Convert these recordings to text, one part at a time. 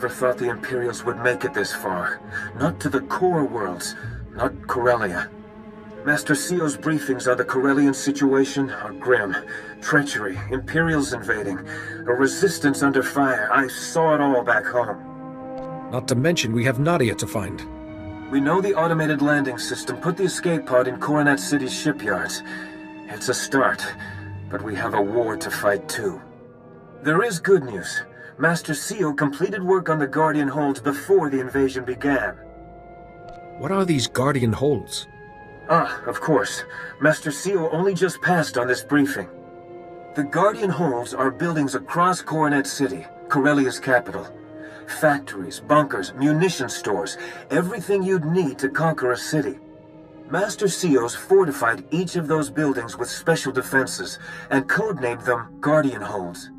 never thought the Imperials would make it this far. Not to the core worlds, not Correlia. Master CEO's briefings on the Corellian situation are grim. Treachery, Imperials invading, a resistance under fire. I saw it all back home. Not to mention we have Nadia to find. We know the automated landing system put the escape pod in Coronet City's shipyards. It's a start, but we have a war to fight too. There is good news. Master CEO completed work on the Guardian holds before the invasion began. What are these Guardian holds? Ah, of course. Master CEO only just passed on this briefing. The Guardian holds are buildings across Coronet City, Corellia's capital. Factories, bunkers, munition stores, everything you'd need to conquer a city. Master CEO's fortified each of those buildings with special defenses and codenamed them Guardian holds.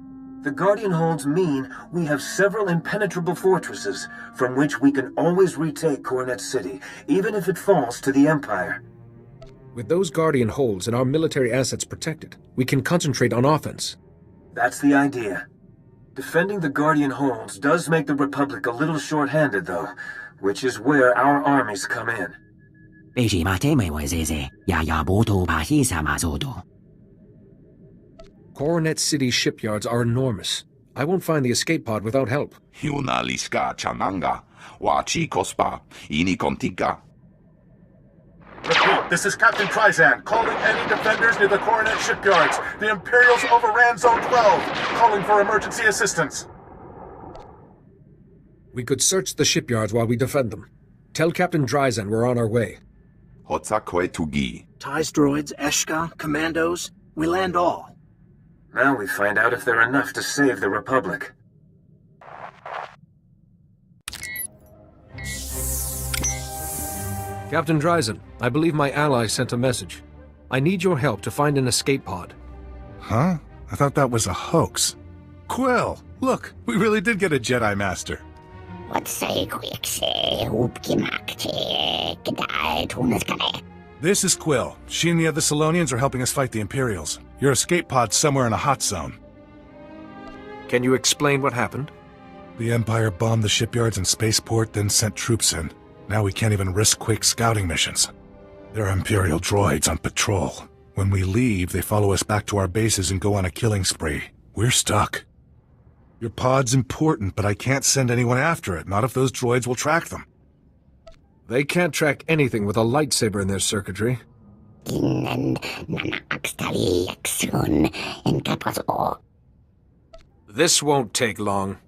The Guardian holds mean we have several impenetrable fortresses from which we can always retake Coronet City, even if it falls to the Empire. With those Guardian holds and our military assets protected, we can concentrate on offense. That's the idea. Defending the Guardian holds does make the Republic a little short-handed, though, which is where our armies come in. Coronet City shipyards are enormous. I won't find the escape pod without help. Repeat, this is Captain Trizan, calling any defenders near the Coronet shipyards. The Imperials overran Zone 12, calling for emergency assistance. We could search the shipyards while we defend them. Tell Captain Dryzen we're on our way. TIES droids, Eshka, commandos, we land all. Now we find out if they're enough to save the Republic. Captain Dryzen, I believe my ally sent a message. I need your help to find an escape pod. Huh? I thought that was a hoax. Quill, look, we really did get a Jedi Master. This is Quill. She and the other Salonians are helping us fight the Imperials. Your escape pod's somewhere in a hot zone. Can you explain what happened? The Empire bombed the shipyards and spaceport, then sent troops in. Now we can't even risk quick scouting missions. There are Imperial droids on patrol. When we leave, they follow us back to our bases and go on a killing spree. We're stuck. Your pod's important, but I can't send anyone after it, not if those droids will track them. They can't track anything with a lightsaber in their circuitry. This won't take long.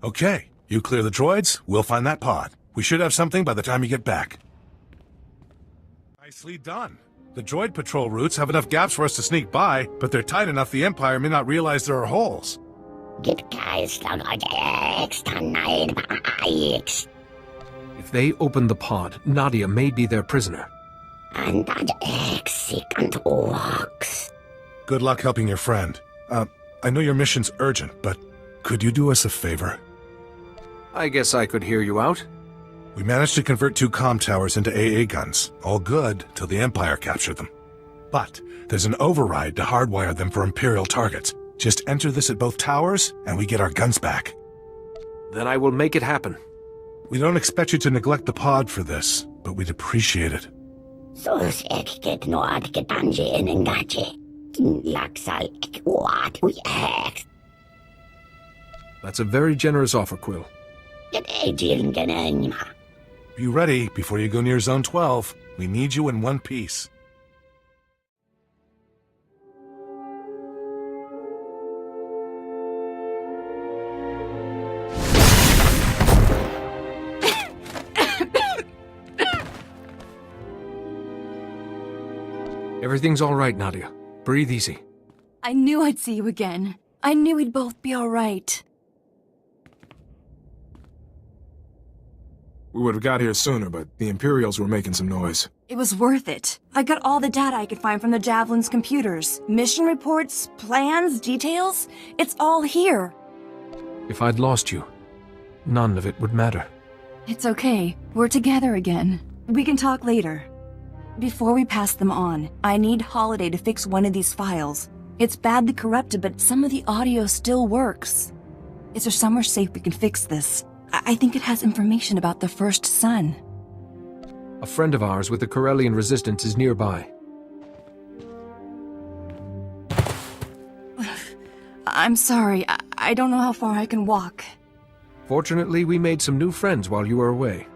Okay, you clear the droids, we'll find that pod. We should have something by the time you get back. Nicely done. The droid patrol routes have enough gaps for us to sneak by, but they're tight enough the Empire may not realize there are holes. If they open the pod, Nadia may be their prisoner. Good luck helping your friend. I know your mission's urgent, but could you do us a favor? I guess I could hear you out. We managed to convert 2 comm towers into AA guns. All good, till the Empire captured them. But there's an override to hardwire them for Imperial targets. Just enter this at both towers, and we get our guns back. Then I will make it happen. We don't expect you to neglect the pod for this, but we'd appreciate it. That's a very generous offer, Quill. Be ready before you go near Zone 12. We need you in one piece. Everything's all right, Nadia. Breathe easy. I knew I'd see you again. I knew we'd both be all right. We would have got here sooner, but the Imperials were making some noise. It was worth it. I got all the data I could find from the Javelin's computers. Mission reports, plans, details. It's all here. If I'd lost you, none of it would matter. It's okay. We're together again. We can talk later. Before we pass them on, I need Holiday to fix one of these files. It's badly corrupted, but some of the audio still works. Is there somewhere safe we can fix this? I think it has information about the first sun. A friend of ours with the Correlian resistance is nearby. I'm sorry. I don't know how far I can walk. Fortunately, we made some new friends while you were away.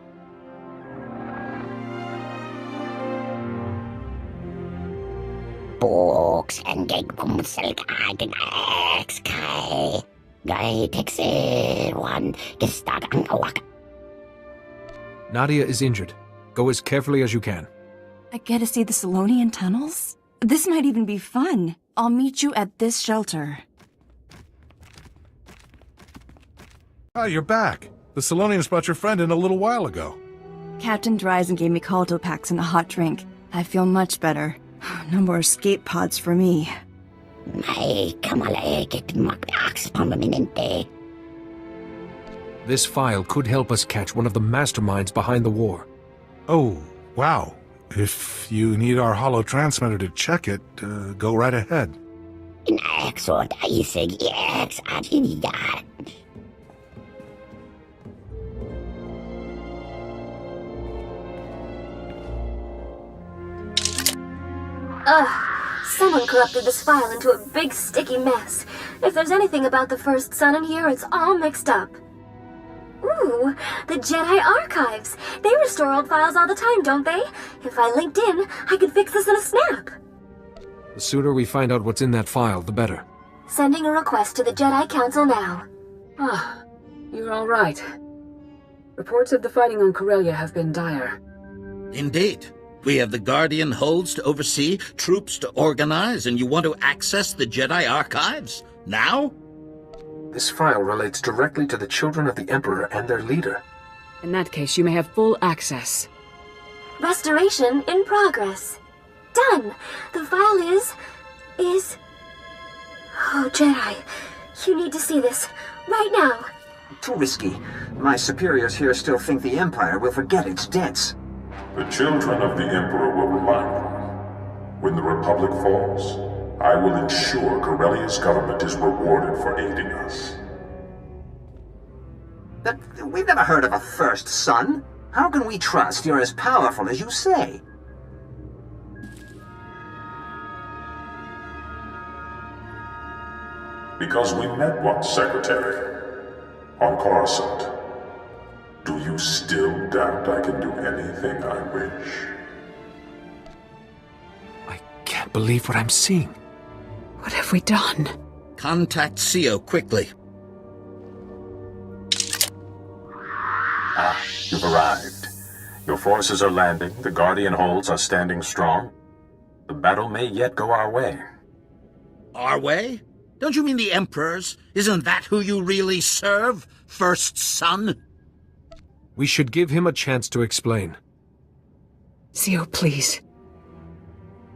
Books and Gegenbumselkagen Ex-Kai. One gestart angewak. Nadia is injured. Go as carefully as you can. I get to see the Solonian tunnels? This might even be fun. I'll meet you at this shelter. Ah, you're back. The Solonians brought your friend in a little while ago. Captain Dryzen gave me Caldo packs and a hot drink. I feel much better. No more escape pods for me. This file could help us catch one of the masterminds behind the war. Oh, wow. If you need our holo transmitter to check it, go right ahead. Ugh. Someone corrupted this file into a big sticky mess. If there's anything about the first sun in here, it's all mixed up. Ooh, the Jedi Archives. They restore old files all the time, don't they? If I linked in, I could fix this in a snap. The sooner we find out what's in that file, the better. Sending a request to the Jedi Council now. Ah, you're all right. Reports of the fighting on Correlia have been dire. Indeed. We have the Guardian holds to oversee, troops to organize, and you want to access the Jedi Archives? Now? This file relates directly to the children of the Emperor and their leader. In that case, you may have full access. Restoration in progress. Done! The file is... Oh, Jedi, you need to see this. Right now. Too risky. My superiors here still think the Empire will forget its debts. The children of the Emperor will remind them. When the Republic falls, I will ensure Corelia's government is rewarded for aiding us. But we've never heard of a first son. How can we trust you're as powerful as you say? Because we met once, Secretary. On Coruscant. Do you still doubt I can do anything I wish? I can't believe what I'm seeing. What have we done? Contact SWTOR quickly. Ah, you've arrived. Your forces are landing, the Guardian holds are standing strong. The battle may yet go our way. Our way? Don't you mean the Emperor's? Isn't that who you really serve? First son? We should give him a chance to explain. SWTOR, please.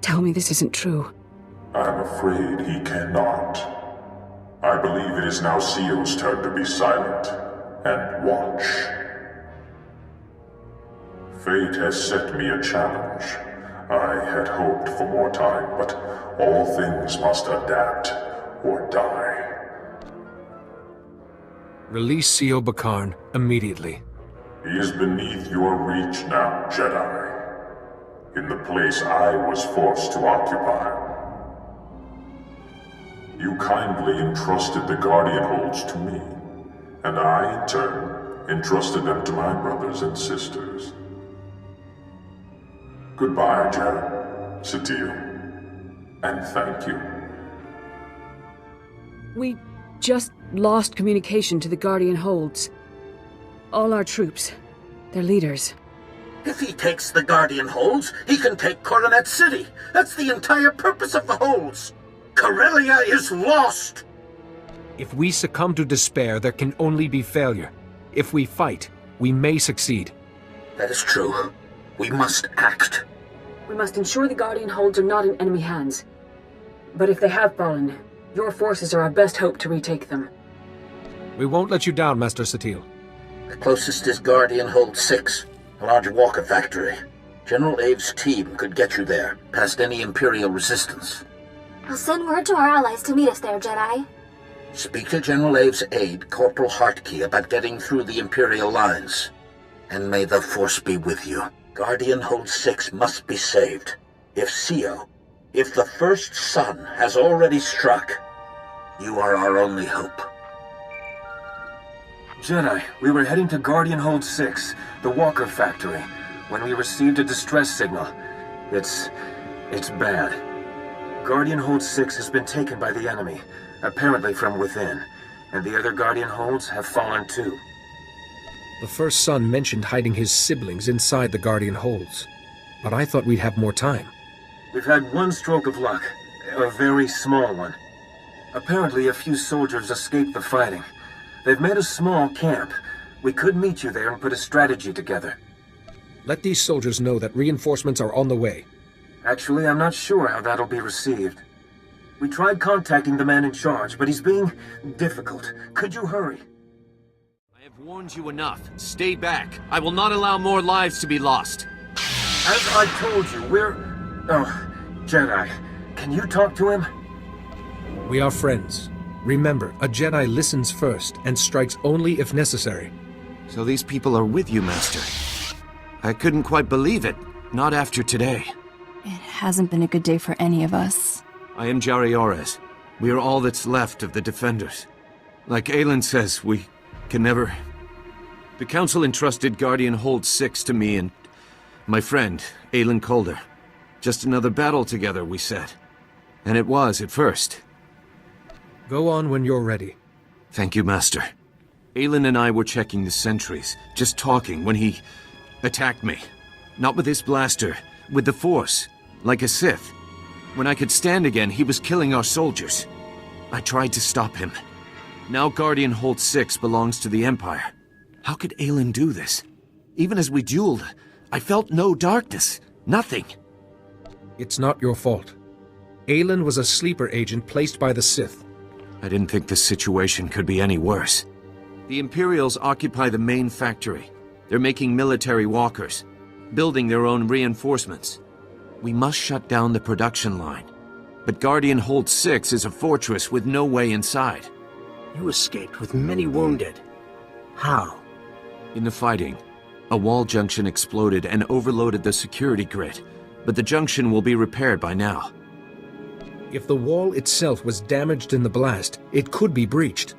Tell me this isn't true. I'm afraid he cannot. I believe it is now SWTOR's turn to be silent and watch. Fate has set me a challenge. I had hoped for more time, but all things must adapt or die. Release SWTOR Bakarn immediately. He is beneath your reach now, Jedi. In the place I was forced to occupy. You kindly entrusted the Guardian holds to me, and I, in turn, entrusted them to my brothers and sisters. Goodbye, Jedi, SWTOR, and thank you. We just lost communication to the Guardian holds. All our troops, their leaders. If he takes the Guardian holds, he can take Coronet City. That's the entire purpose of the holds. Correlia is lost! If we succumb to despair, there can only be failure. If we fight, we may succeed. That is true. We must act. We must ensure the Guardian holds are not in enemy hands. But if they have fallen, your forces are our best hope to retake them. We won't let you down, Master Satil. The closest is Guardian Hold 6, a large walker factory. General Ave's team could get you there, past any Imperial resistance. I'll send word to our allies to meet us there, Jedi. Speak to General Abe's aide, Corporal Hartkey, about getting through the Imperial lines. And may the Force be with you. Guardian Hold 6 must be saved. If the first sun has already struck, you are our only hope. Jedi, we were heading to Guardian Hold 6, the Walker factory, when we received a distress signal. It's bad. Guardian Hold 6 has been taken by the enemy, apparently from within, and the other Guardian Holds have fallen too. The first son mentioned hiding his siblings inside the Guardian Holds, but I thought we'd have more time. We've had one stroke of luck, a very small one. Apparently a few soldiers escaped the fighting. They've made a small camp. We could meet you there and put a strategy together. Let these soldiers know that reinforcements are on the way. Actually, I'm not sure how that'll be received. We tried contacting the man in charge, but he's being difficult. Could you hurry? I have warned you enough. Stay back. I will not allow more lives to be lost. As I told you, Oh, Jedi, can you talk to him? We are friends. Remember, a Jedi listens first and strikes only if necessary. So these people are with you, Master. I couldn't quite believe it. Not after today. It hasn't been a good day for any of us. I am Jari Orez. We are all that's left of the Defenders. Like Aelin says, we can never... The Council entrusted Guardian Hold 6 to me and my friend, Aelin Calder. Just another battle together, we said. And it was at first. Go on when you're ready. Thank you, Master. Aelin and I were checking the sentries, just talking when he attacked me. Not with his blaster, with the Force, like a Sith. When I could stand again, he was killing our soldiers. I tried to stop him. Now Guardian Hold 6 belongs to the Empire. How could Aelin do this? Even as we dueled, I felt no darkness. Nothing. It's not your fault. Aelin was a sleeper agent placed by the Sith. I didn't think the situation could be any worse. The Imperials occupy the main factory. They're making military walkers, building their own reinforcements. We must shut down the production line. But Guardian Hold 6 is a fortress with no way inside. You escaped with many wounded. How? In the fighting, a wall junction exploded and overloaded the security grid, but the junction will be repaired by now. If the wall itself was damaged in the blast, it could be breached.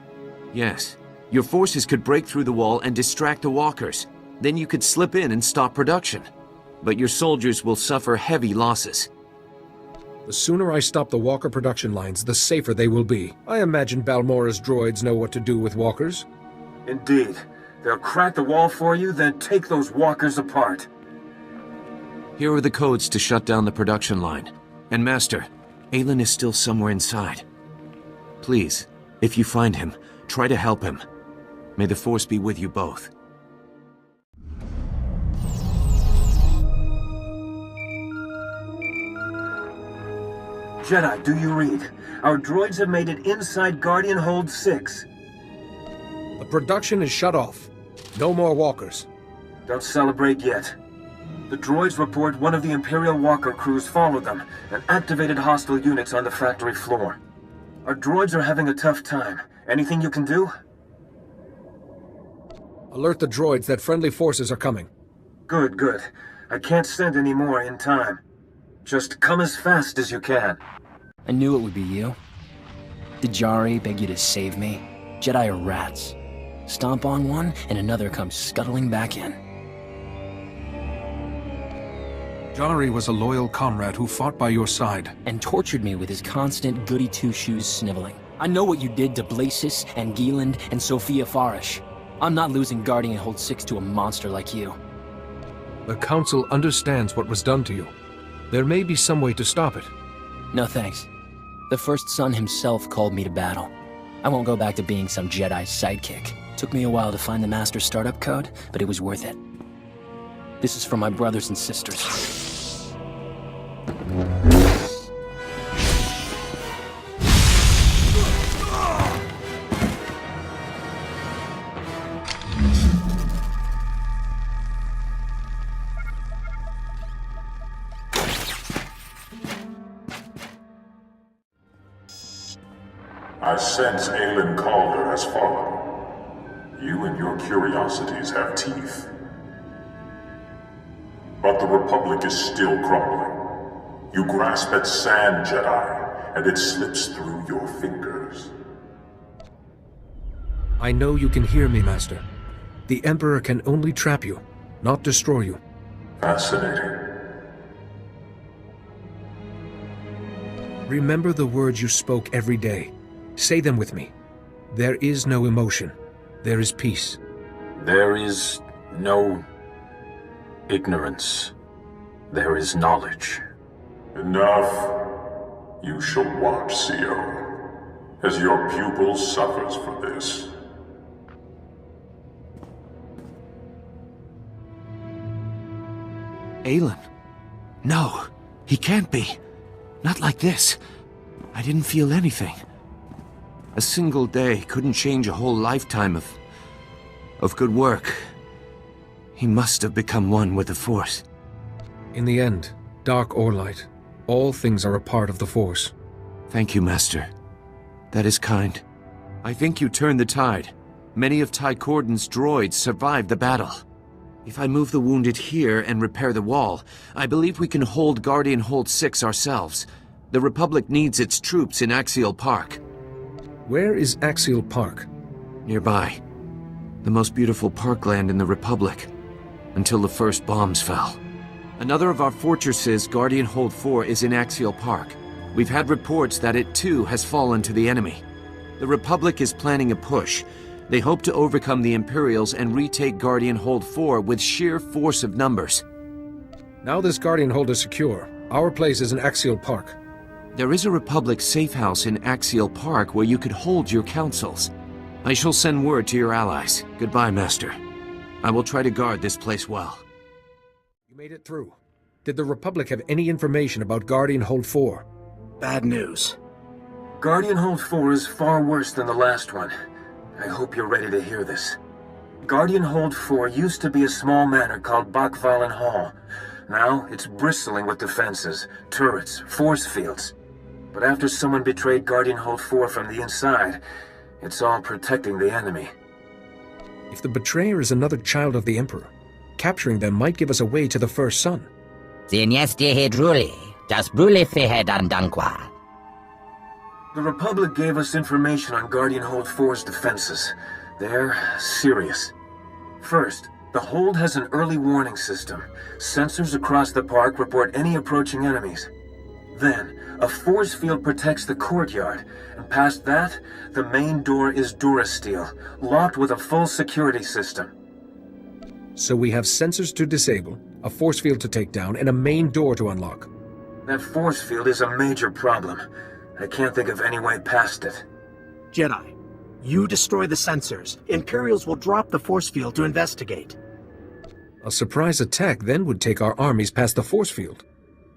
Yes. Your forces could break through the wall and distract the walkers. Then you could slip in and stop production. But your soldiers will suffer heavy losses. The sooner I stop the walker production lines, the safer they will be. I imagine Balmora's droids know what to do with walkers. Indeed. They'll crack the wall for you, then take those walkers apart. Here are the codes to shut down the production line. And Master, Aelin is still somewhere inside. Please, if you find him, try to help him. May the Force be with you both. Jedi, do you read? Our droids have made it inside Guardian Hold 6. The production is shut off. No more walkers. Don't celebrate yet. The droids report one of the Imperial walker crews followed them and activated hostile units on the factory floor. Our droids are having a tough time. Anything you can do? Alert the droids that friendly forces are coming. Good, good. I can't send any more in time. Just come as fast as you can. I knew it would be you. Did Jari beg you to save me? Jedi are rats. Stomp on one, and another comes scuttling back in. Jari was a loyal comrade who fought by your side. And tortured me with his constant goody-two-shoes sniveling. I know what you did to Blasis and Gieland and Sophia Farish. I'm not losing Guardian Hold 6 to a monster like you. The Council understands what was done to you. There may be some way to stop it. No thanks. The First Son himself called me to battle. I won't go back to being some Jedi's sidekick. Took me a while to find the Master startup code, but it was worth it. This is for my brothers and sisters. I sense Aelin Calder has fallen. You and your curiosities have teeth. But the Republic is still crumbling. You grasp at sand, Jedi, and it slips through your fingers. I know you can hear me, Master. The Emperor can only trap you, not destroy you. Fascinating. Remember the words you spoke every day. Say them with me. There is no emotion. There is peace. There is no ignorance. There is knowledge. Enough. You shall watch, CO, as your pupil suffers for this. Aelin? No, he can't be. Not like this. I didn't feel anything. A single day couldn't change a whole lifetime of good work. He must have become one with the Force. In the end, dark or light, all things are a part of the Force. Thank you, Master. That is kind. I think you turned the tide. Many of Ty Corden's droids survived the battle. If I move the wounded here and repair the wall, I believe we can hold Guardian Hold 6 ourselves. The Republic needs its troops in Axial Park. Where is Axial Park? Nearby. The most beautiful parkland in the Republic. Until the first bombs fell. Another of our fortresses, Guardian Hold 4, is in Axial Park. We've had reports that it too has fallen to the enemy. The Republic is planning a push. They hope to overcome the Imperials and retake Guardian Hold 4 with sheer force of numbers. Now this Guardian Hold is secure. Our place is in Axial Park. There is a Republic safe house in Axial Park where you could hold your councils. I shall send word to your allies. Goodbye, Master. I will try to guard this place well. You made it through. Did the Republic have any information about Guardian Hold 4? Bad news. Guardian Hold 4 is far worse than the last one. I hope you're ready to hear this. Guardian Hold 4 used to be a small manor called Bakvalen Hall. Now it's bristling with defenses, turrets, force fields. But after someone betrayed Guardian Hold 4 from the inside, it's all protecting the enemy. If the betrayer is another child of the Emperor, capturing them might give us a way to the First Son. The Republic gave us information on Guardian Hold 4's defenses. They're serious. First, the Hold has an early warning system. Sensors across the park report any approaching enemies. Then, a force field protects the courtyard, and past that, the main door is Durasteel, locked with a full security system. So we have sensors to disable, a force field to take down, and a main door to unlock. That force field is a major problem. I can't think of any way past it. Jedi, you destroy the sensors. Imperials will drop the force field to investigate. A surprise attack then would take our armies past the force field.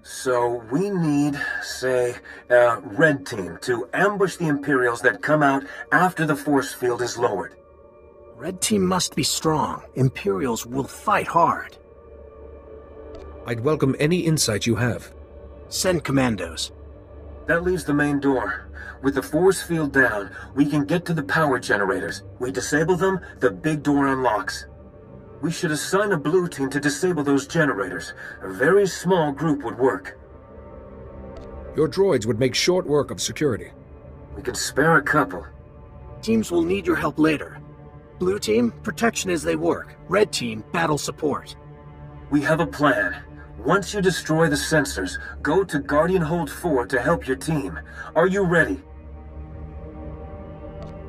So we need, say, a red team to ambush the Imperials that come out after the force field is lowered. Red team must be strong. Imperials will fight hard. I'd welcome any insight you have. Send commandos. That leaves the main door. With the force field down, we can get to the power generators. We disable them, the big door unlocks. We should assign a blue team to disable those generators. A very small group would work. Your droids would make short work of security. We can spare a couple. Teams will need your help later. Blue team, protection as they work. Red team, battle support. We have a plan. Once you destroy the sensors, go to Guardian Hold 4 to help your team. Are you ready?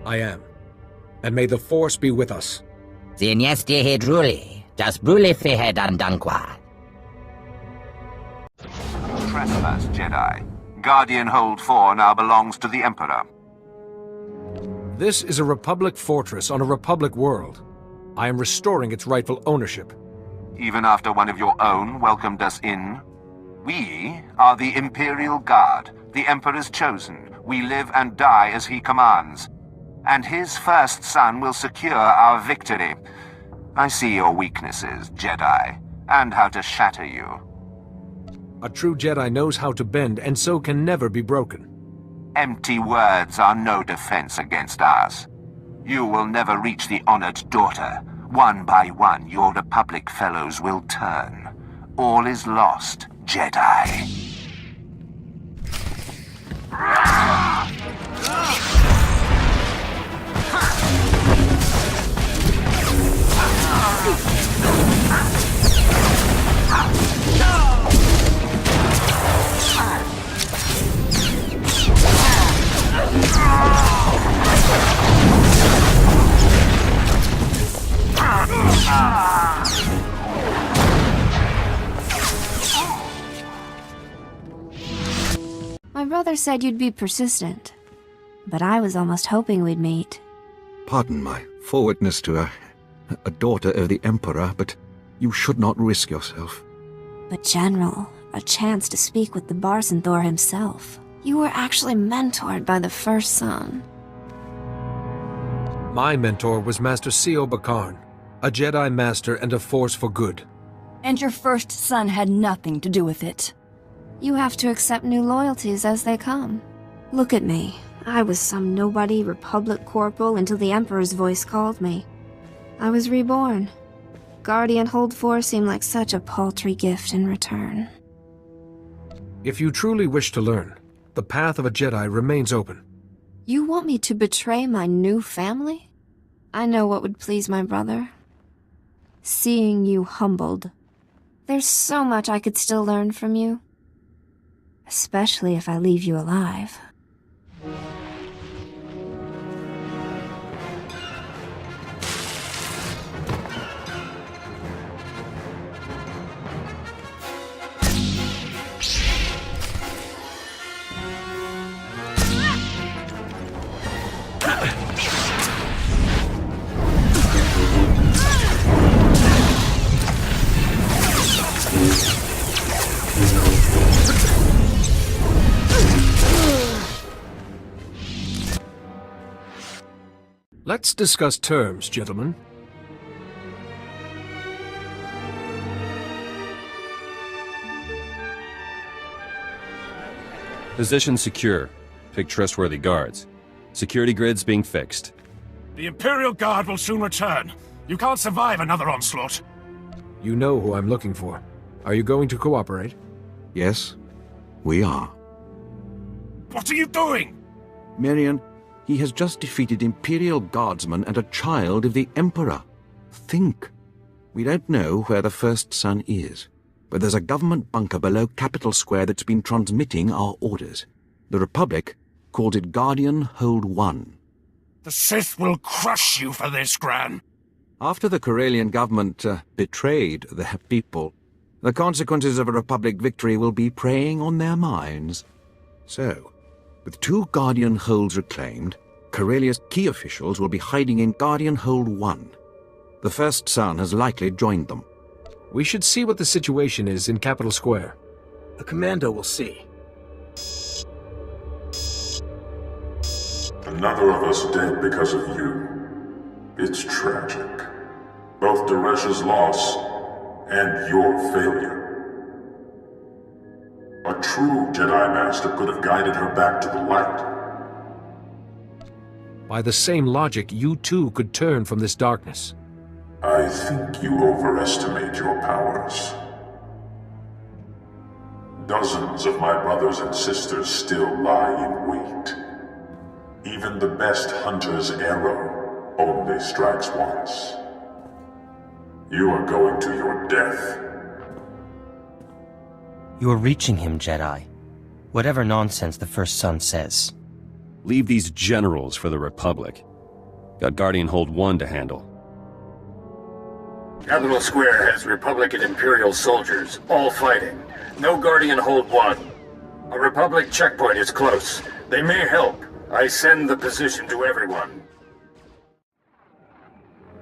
I am. And may the Force be with us. Trespass, Jedi. Guardian Hold 4 now belongs to the Emperor. This is a Republic fortress on a Republic world. I am restoring its rightful ownership. Even after one of your own welcomed us in? We are the Imperial Guard, the Emperor's chosen. We live and die as he commands. And his first son will secure our victory. I see your weaknesses, Jedi, and how to shatter you. A true Jedi knows how to bend, and so can never be broken. Empty words are no defense against us. You will never reach the honored daughter. One by one, your Republic fellows will turn. All is lost, Jedi. My brother said you'd be persistent, but I was almost hoping we'd meet. Pardon my forwardness to a daughter of the Emperor, but you should not risk yourself. But General, a chance to speak with the SWTOR himself. You were actually mentored by the first son. My mentor was Master Sio Bakarn, a Jedi Master and a force for good. And your first son had nothing to do with it. You have to accept new loyalties as they come. Look at me. I was some nobody Republic corporal until the Emperor's voice called me. I was reborn. Guardian Hold 4 seemed like such a paltry gift in return. If you truly wish to learn, the path of a Jedi remains open. You want me to betray my new family? I know what would please my brother. Seeing you humbled. There's so much I could still learn from you. Especially if I leave you alive. Let's discuss terms, gentlemen. Position secure. Pick trustworthy guards. Security grids being fixed. The Imperial Guard will soon return. You can't survive another onslaught. You know who I'm looking for. Are you going to cooperate? Yes, we are. What are you doing? Marion, he has just defeated Imperial Guardsmen and a child of the Emperor. Think. We don't know where the first son is, but there's a government bunker below Capitol Square that's been transmitting our orders. The Republic calls it Guardian Hold 1. The Sith will crush you for this, Gran. After the Correlian government betrayed their people, the consequences of a Republic victory will be preying on their minds. So, with 2 Guardian Holds reclaimed, Correlia's key officials will be hiding in Guardian Hold 1. The first son has likely joined them. We should see what the situation is in Capitol Square. The Commando will see. Another of us dead because of you. It's tragic. Both Daresh's loss and your failure. A true Jedi Master could have guided her back to the light. By the same logic, you too could turn from this darkness. I think you overestimate your powers. Dozens of my brothers and sisters still lie in wait. Even the best hunter's arrow only strikes once. You are going to your death. You are reaching him, Jedi. Whatever nonsense the first son says. Leave these generals for the Republic. Got Guardian Hold 1 to handle. Capitol Square has Republic and Imperial soldiers, all fighting. No Guardian Hold 1. A Republic checkpoint is close. They may help. I send the position to everyone.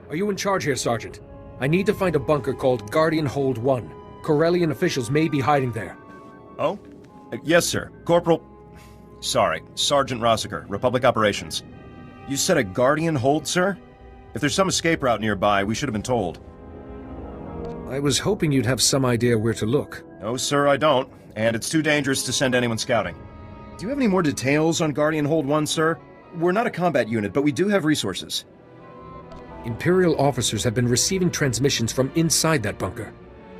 Are you in charge here, Sergeant? I need to find a bunker called Guardian Hold 1. Corellian officials may be hiding there. Oh? Yes, sir. Corporal... Sorry, Sergeant Rossiker, Republic Operations. You said a Guardian Hold, sir? If there's some escape route nearby, we should have been told. I was hoping you'd have some idea where to look. No, sir, I don't. And it's too dangerous to send anyone scouting. Do you have any more details on Guardian Hold 1, sir? We're not a combat unit, but we do have resources. Imperial officers have been receiving transmissions from inside that bunker.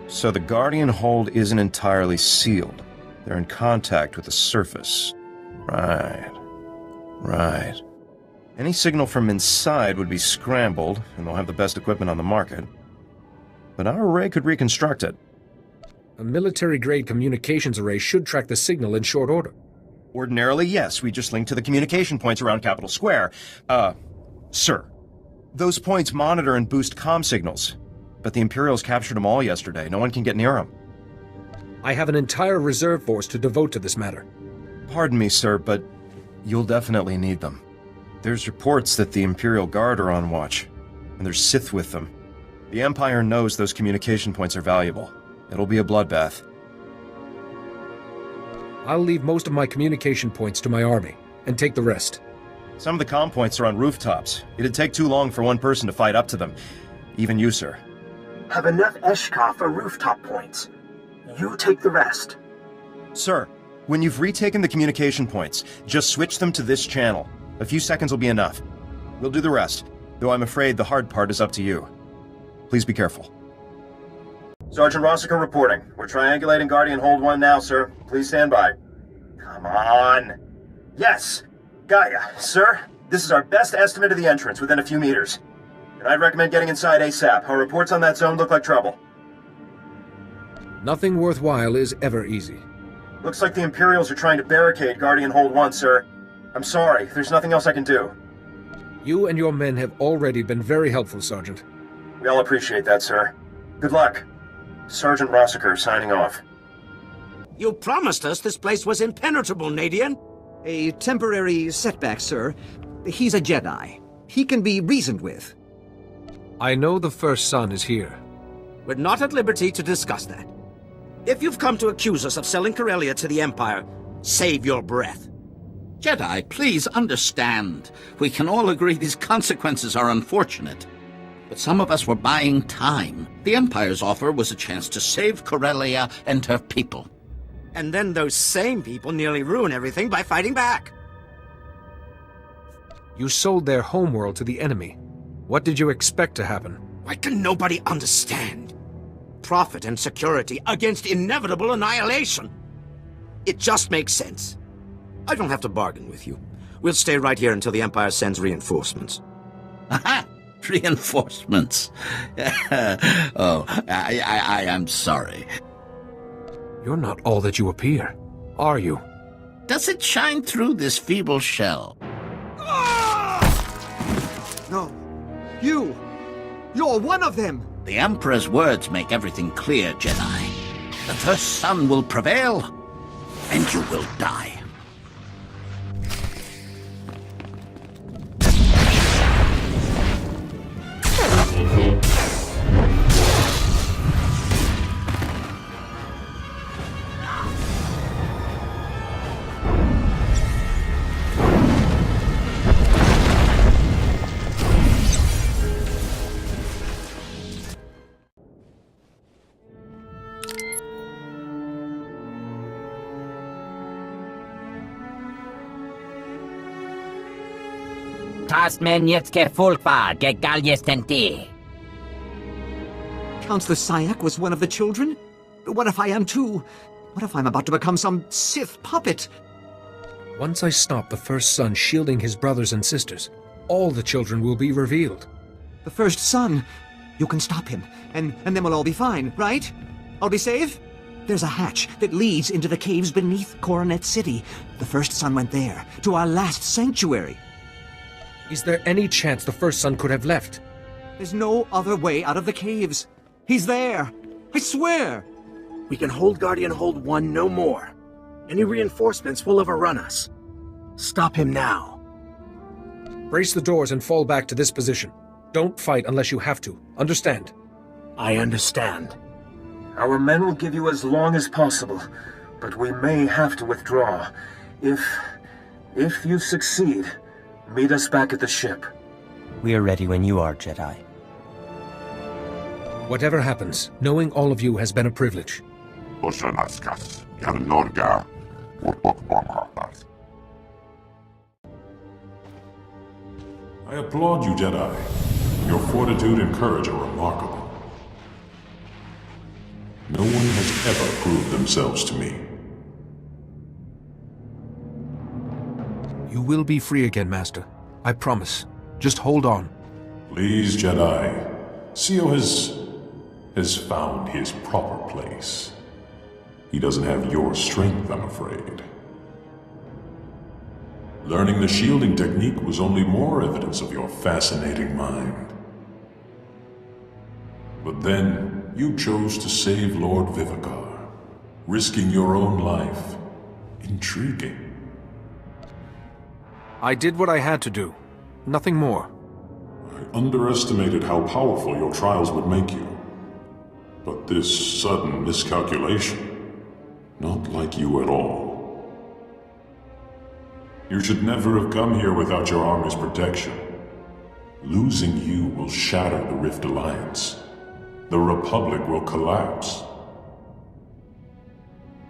So the Guardian Hold isn't entirely sealed. They're in contact with the surface. Right. Any signal from inside would be scrambled, and they'll have the best equipment on the market. But our array could reconstruct it. A military-grade communications array should track the signal in short order. Ordinarily, yes. We just link to the communication points around Capital Square. Sir, those points monitor and boost comm signals. But the Imperials captured them all yesterday. No one can get near them. I have an entire reserve force to devote to this matter. Pardon me, sir, but you'll definitely need them. There's reports that the Imperial Guard are on watch, and there's Sith with them. The Empire knows those communication points are valuable. It'll be a bloodbath. I'll leave most of my communication points to my army, and take the rest. Some of the comm points are on rooftops. It'd take too long for one person to fight up to them. Even you, sir. Have enough Eshka for rooftop points. You take the rest. Sir, when you've retaken the communication points, just switch them to this channel. A few seconds will be enough. We'll do the rest, though I'm afraid the hard part is up to you. Please be careful. Sergeant Rossiker reporting. We're triangulating Guardian Hold 1 now, sir. Please stand by. Come on. Yes! Gaia, sir, this is our best estimate of the entrance within a few meters. And I'd recommend getting inside ASAP. Our reports on that zone look like trouble. Nothing worthwhile is ever easy. Looks like the Imperials are trying to barricade Guardian Hold 1, sir. I'm sorry, there's nothing else I can do. You and your men have already been very helpful, Sergeant. We all appreciate that, sir. Good luck. Sergeant Rossiker signing off. You promised us this place was impenetrable, Nadian. A temporary setback, sir. He's a Jedi. He can be reasoned with. I know the First Son is here. We're not at liberty to discuss that. If you've come to accuse us of selling Correlia to the Empire, save your breath. Jedi, please understand. We can all agree these consequences are unfortunate. But some of us were buying time. The Empire's offer was a chance to save Correlia and her people. And then those same people nearly ruin everything by fighting back. You sold their homeworld to the enemy. What did you expect to happen? Why can nobody understand? Profit and security against inevitable annihilation. It just makes sense. I don't have to bargain with you. We'll stay right here until the Empire sends reinforcements. Aha! Reinforcements. Oh, I am sorry. You're not all that you appear, are you? Does it shine through this feeble shell? No. You're one of them! The Emperor's words make everything clear, Jedi. The First Son will prevail, and you will die. Counselor Sayak was one of the children? What if I am too? What if I'm about to become some Sith puppet? Once I stop the First Son shielding his brothers and sisters, all the children will be revealed. The First Son? You can stop him, and then we'll all be fine, right? I'll be safe? There's a hatch that leads into the caves beneath Coronet City. The First Son went there, to our last sanctuary. Is there any chance the First Son could have left? There's no other way out of the caves. He's there. I swear. We can hold Guardian Hold 1 no more. Any reinforcements will overrun us. Stop him now. Brace the doors and fall back to this position. Don't fight unless you have to. Understand? I understand. Our men will give you as long as possible, but we may have to withdraw. If you succeed, meet us back at the ship. We are ready when you are, Jedi. Whatever happens, knowing all of you has been a privilege. I applaud you, Jedi. Your fortitude and courage are remarkable. No one has ever proved themselves to me. You will be free again, Master. I promise. Just hold on. Please, Jedi. SEO has found his proper place. He doesn't have your strength, I'm afraid. Learning the shielding technique was only more evidence of your fascinating mind. But then, you chose to save Lord Vivicar, risking your own life. Intriguing. I did what I had to do. Nothing more. I underestimated how powerful your trials would make you. But this sudden miscalculation, not like you at all. You should never have come here without your army's protection. Losing you will shatter the Rift Alliance. The Republic will collapse.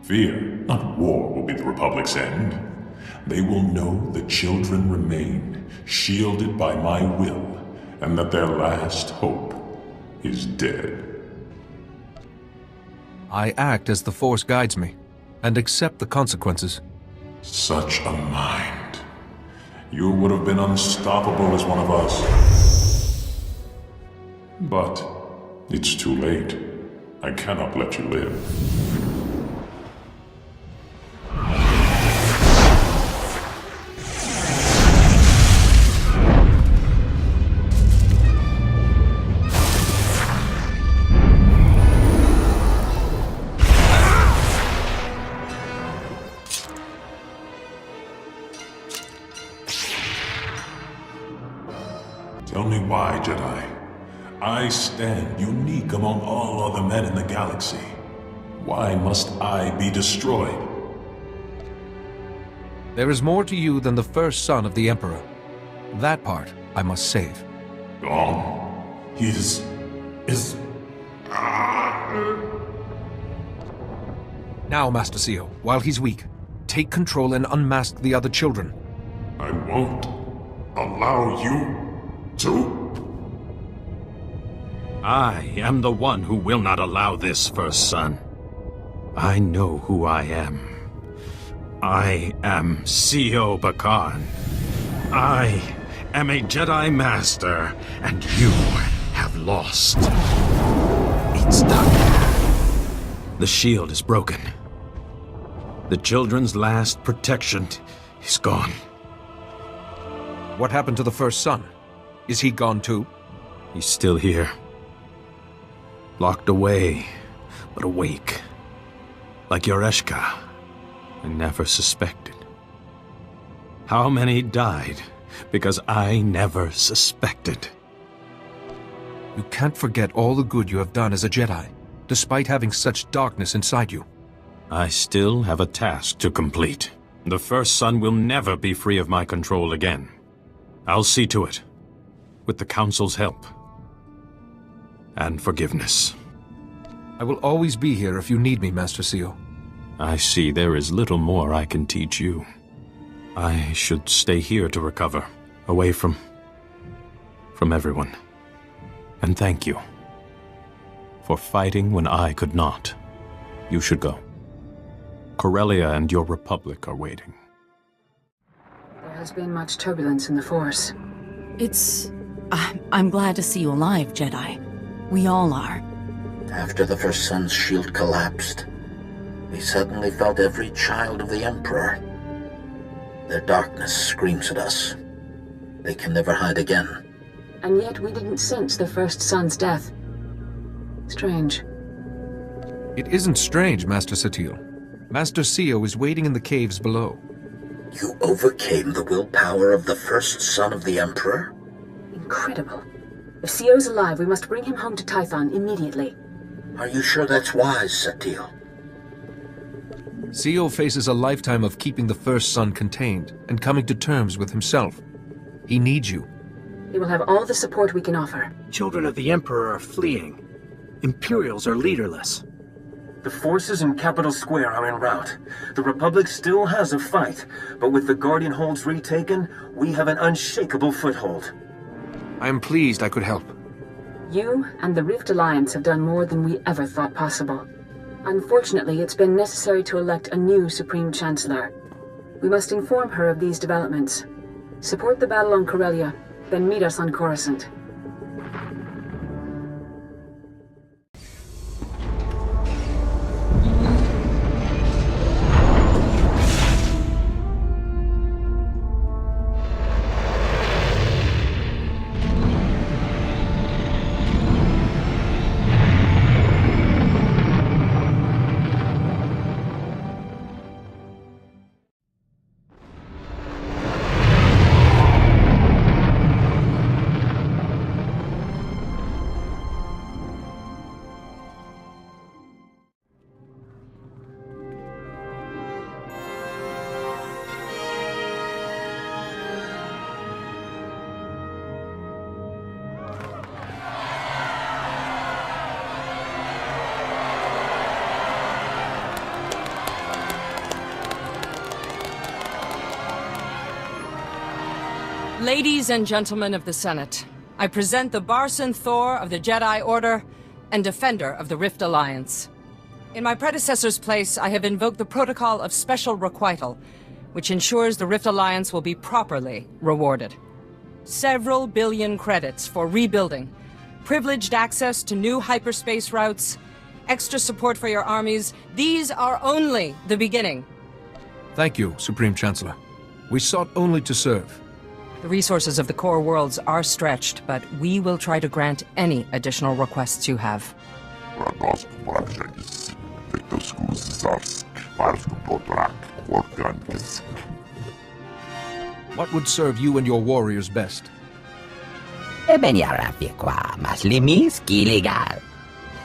Fear, not war, will be the Republic's end. They will know the children remain, shielded by my will, and that their last hope is dead. I act as the Force guides me, and accept the consequences. Such a mind. You would have been unstoppable as one of us. But it's too late. I cannot let you live. Tell me why, Jedi. I stand unique among all other men in the galaxy. Why must I be destroyed? There is more to you than the first son of the Emperor. That part I must save. Gone? He is... Now, Master CEO, while he's weak, take control and unmask the other children. I won't allow you to? I am the one who will not allow this, First Son. I know who I am. I am CEO Bakan. I am a Jedi Master, and you have lost. It's done. The shield is broken. The children's last protection is gone. What happened to the first son? Is he gone too? He's still here. Locked away, but awake. Like Yoreshka. I never suspected. How many died because I never suspected? You can't forget all the good you have done as a Jedi, despite having such darkness inside you. I still have a task to complete. The First Son will never be free of my control again. I'll see to it. With the Council's help. And forgiveness. I will always be here if you need me, Master Seal. I see there is little more I can teach you. I should stay here to recover, away from everyone. And thank you. For fighting when I could not. You should go. Correlia and your Republic are waiting. There has been much turbulence in the Force. I'm glad to see you alive, Jedi. We all are. After the First Son's shield collapsed, we suddenly felt every child of the Emperor. Their darkness screams at us. They can never hide again. And yet we didn't sense the First Son's death. Strange. It isn't strange, Master Satele. Master CEO is waiting in the caves below. You overcame the willpower of the First Son of the Emperor? Incredible. If CEO's alive, we must bring him home to Tython immediately. Are you sure that's wise, Satele? CEO faces a lifetime of keeping the First Son contained and coming to terms with himself. He needs you. He will have all the support we can offer. Children of the Emperor are fleeing. Imperials are leaderless. The forces in Capital Square are en route. The Republic still has a fight, but with the Guardian Holds retaken, we have an unshakable foothold. I am pleased I could help. You and the Rift Alliance have done more than we ever thought possible. Unfortunately, it's been necessary to elect a new Supreme Chancellor. We must inform her of these developments. Support the battle on Correlia, then meet us on Coruscant. Ladies and gentlemen of the Senate, I present the SWTOR of the Jedi Order and Defender of the Rift Alliance. In my predecessor's place, I have invoked the Protocol of Special Requital, which ensures the Rift Alliance will be properly rewarded. Several billion credits for rebuilding, privileged access to new hyperspace routes, extra support for your armies, these are only the beginning. Thank you, Supreme Chancellor. We sought only to serve. The resources of the core worlds are stretched, but we will try to grant any additional requests you have. What would serve you and your warriors best?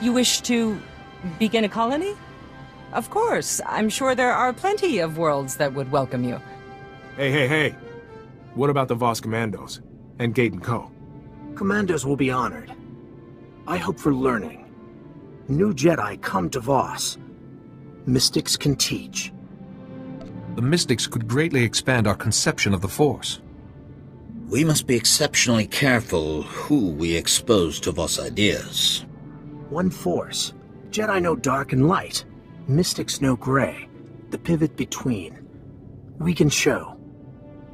You wish to begin a colony? Of course. I'm sure there are plenty of worlds that would welcome you. Hey. What about the Voss Commandos? And Gate & Co.? Commandos will be honored. I hope for learning. New Jedi come to Voss. Mystics can teach. The Mystics could greatly expand our conception of the Force. We must be exceptionally careful who we expose to Voss ideas. One Force. Jedi know dark and light. Mystics know gray. The pivot between. We can show.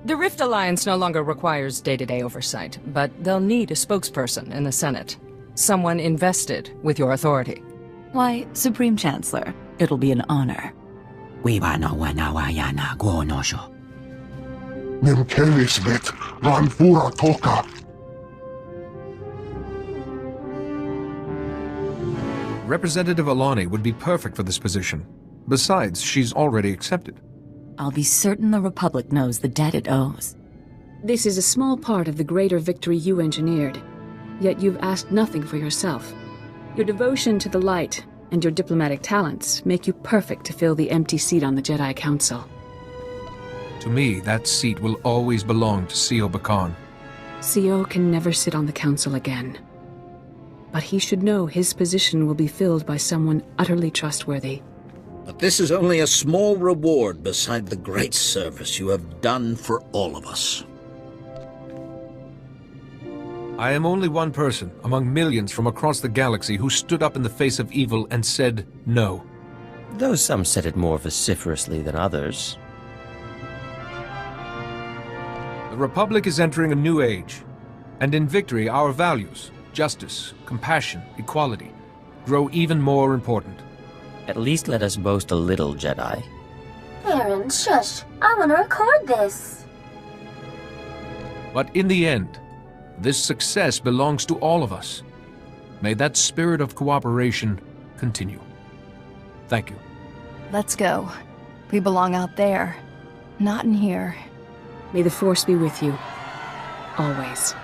The Rift Alliance no longer requires day-to-day oversight, but they'll need a spokesperson in the Senate. Someone invested with your authority. Why, Supreme Chancellor, it'll be an honor. Representative Alani would be perfect for this position. Besides, she's already accepted. I'll be certain the Republic knows the debt it owes. This is a small part of the greater victory you engineered. Yet you've asked nothing for yourself. Your devotion to the light and your diplomatic talents make you perfect to fill the empty seat on the Jedi Council. To me, that seat will always belong to C.O. Bakan. C.O. can never sit on the Council again. But he should know his position will be filled by someone utterly trustworthy. But this is only a small reward beside the great service you have done for all of us. I am only one person among millions from across the galaxy who stood up in the face of evil and said no. Though some said it more vociferously than others. The Republic is entering a new age, and in victory our values, justice, compassion, equality, grow even more important. At least let us boast a little, Jedi. Aaron, shush. I want to record this. But in the end, this success belongs to all of us. May that spirit of cooperation continue. Thank you. Let's go. We belong out there, not in here. May the Force be with you. Always.